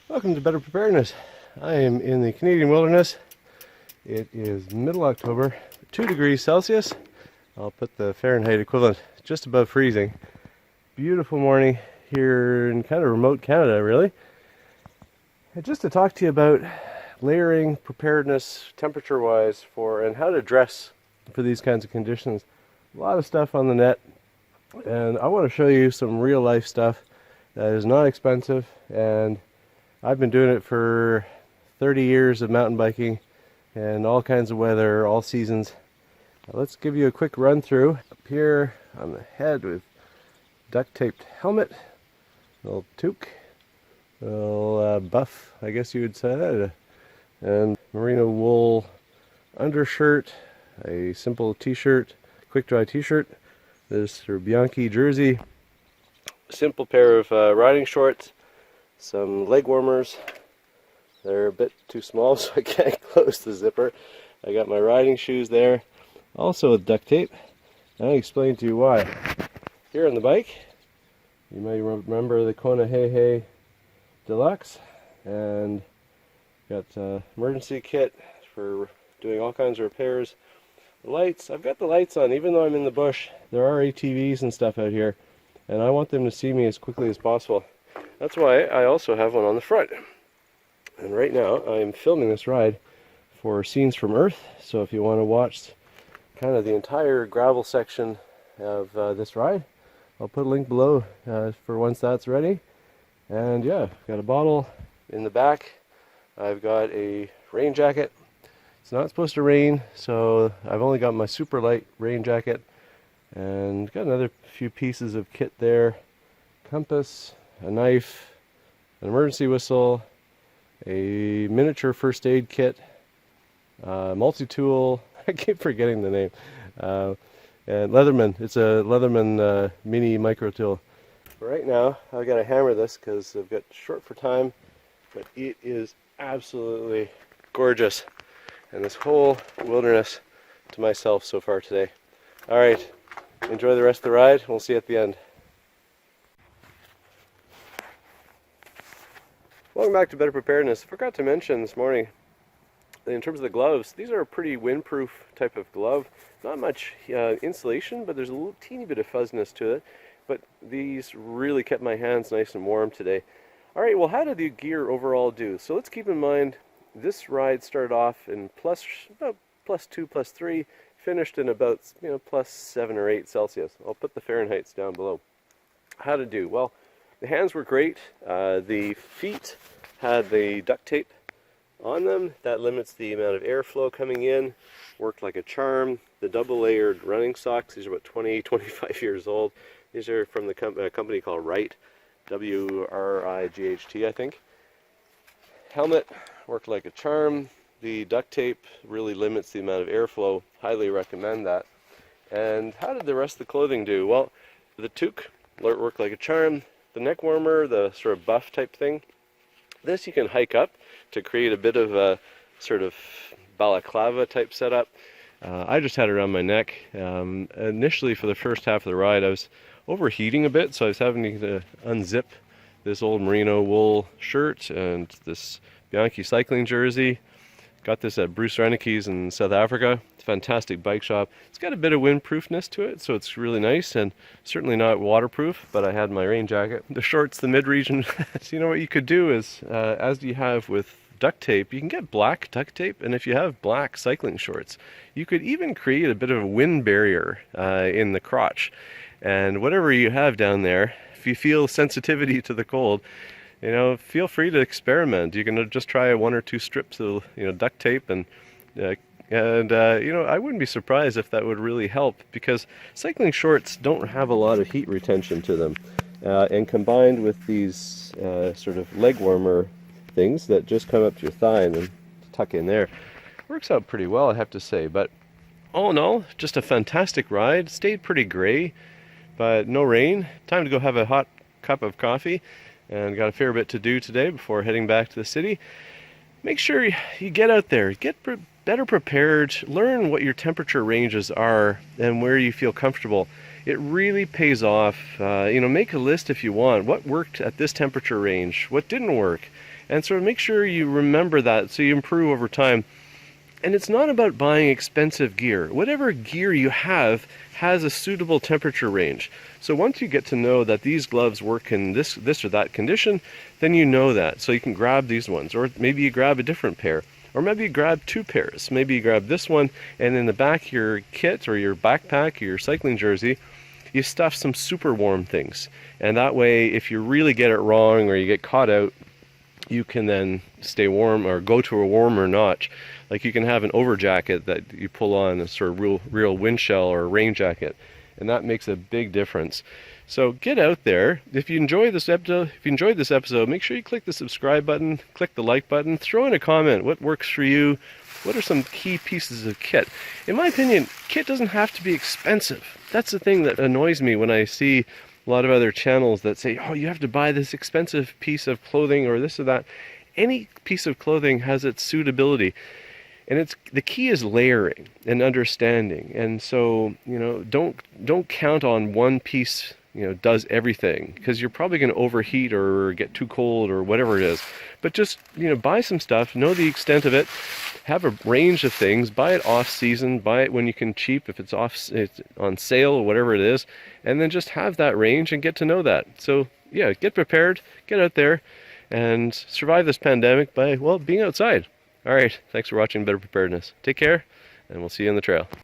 Welcome to Better Preparedness. I am in the Canadian wilderness. It is middle October, 2 degrees Celsius. I'll put the Fahrenheit equivalent just above freezing. Beautiful morning here in kind of remote Canada, really. And just to talk to you about layering preparedness temperature-wise and how to dress for these kinds of conditions. A lot of stuff on the net, and I want to show you some real life stuff that is not expensive, and I've been doing it for 30 years of mountain biking and all kinds of weather, all seasons. Let's give you a quick run through. Up here on the head with duct taped helmet, little toque, little buff, I guess you would say that, and merino wool undershirt, a simple t-shirt, quick dry t-shirt, this Bianchi jersey, simple pair of riding shorts, some leg warmers. They're a bit too small so I can't close the zipper. I got my riding shoes there, also with duct tape. I'll explain to you why. Here on the bike, you may remember the Kona Hey Hey Deluxe, and got emergency kit for doing all kinds of repairs. The lights, I've got the lights on even though I'm in the bush. There are ATVs and stuff out here, and I want them to see me as quickly as possible. That's why I also have one on the front. And right now I am filming this ride for Scenes from Earth, so if you want to watch kind of the entire gravel section of this ride, I'll put a link below for once that's ready. And yeah, I've got a bottle in the back. I've got a rain jacket. It's not supposed to rain, so I've only got my super light rain jacket, and got another few pieces of kit there. Compass, a knife, an emergency whistle, a miniature first aid kit, multi-tool, I keep forgetting the name, and Leatherman, it's a Leatherman mini micro tool. Right now I've got to hammer this because I've got short for time, but it is absolutely gorgeous, and this whole wilderness to myself so far today. Alright, enjoy the rest of the ride, we'll see you at the end. Welcome back to Better Preparedness. I forgot to mention this morning, in terms of the gloves, these are a pretty windproof type of glove. Not much insulation, but there's a little teeny bit of fuzziness to it. But these really kept my hands nice and warm today. Alright, well, how did the gear overall do? So let's keep in mind, this ride started off in about +2, +3, finished in about +7 or 8 Celsius. I'll put the Fahrenheits down below. How to do? Well, the hands were great. The feet had the duct tape on them. That limits the amount of airflow coming in. Worked like a charm. The double layered running socks, these are about 20, 25 years old. These are from the company called Wright, W-R-I-G-H-T, I think. Helmet worked like a charm. The duct tape really limits the amount of airflow. Highly recommend that. And how did the rest of the clothing do? Well, the toque worked like a charm. The neck warmer, the sort of buff type thing, this you can hike up to create a bit of a sort of balaclava type setup. I just had it around my neck. Initially for the first half of the ride I was overheating a bit, so I was having to unzip this old merino wool shirt and this Bianchi cycling jersey. Got this at Bruce Reineke's in South Africa. It's a fantastic bike shop. It's got a bit of windproofness to it, so it's really nice, and certainly not waterproof, but I had my rain jacket. The shorts, the mid-region, so you know what you could do is, as you have with duct tape, you can get black duct tape, and if you have black cycling shorts, you could even create a bit of a wind barrier in the crotch. And whatever you have down there, if you feel sensitivity to the cold, feel free to experiment. You can just try 1 or 2 strips of duct tape, and I wouldn't be surprised if that would really help, because cycling shorts don't have a lot of heat retention to them, and combined with these sort of leg warmer things that just come up to your thigh and then tuck in there, works out pretty well, I have to say. But all in all, just a fantastic ride. Stayed pretty gray, but no rain. Time to go have a hot cup of coffee, and got a fair bit to do today before heading back to the city. Make sure you get out there, get better prepared, learn what your temperature ranges are and where you feel comfortable. it really pays off. Make a list if you want. What worked at this temperature range? What didn't work? And sort of make sure you remember that so you improve over time. And it's not about buying expensive gear. Whatever gear you have has a suitable temperature range. So once you get to know that these gloves work in this or that condition, then you know that. So you can grab these ones, or maybe you grab a different pair. Or maybe you grab two pairs. Maybe you grab this one, and in the back of your kit or your backpack or your cycling jersey, you stuff some super warm things. And that way, if you really get it wrong or you get caught out, you can then stay warm or go to a warmer notch. Like you can have an over jacket that you pull on, a sort of real wind shell or a rain jacket, and that makes a big difference. So get out there. If you enjoyed this episode, make sure you click the subscribe button, click the like button, throw in a comment. What works for you? What are some key pieces of kit? In my opinion, kit doesn't have to be expensive. That's the thing that annoys me when I see a lot of other channels that say, oh, you have to buy this expensive piece of clothing or this or that. Any piece of clothing has its suitability. And the key is layering and understanding. And so, don't count on one piece, does everything, because you're probably going to overheat or get too cold or whatever it is. But just, buy some stuff, know the extent of it, have a range of things, buy it off season, buy it when you can cheap, if it's on sale or whatever it is, and then just have that range and get to know that. So, yeah, get prepared, get out there, and survive this pandemic by, being outside. All right, thanks for watching Better Preparedness. Take care, and we'll see you on the trail.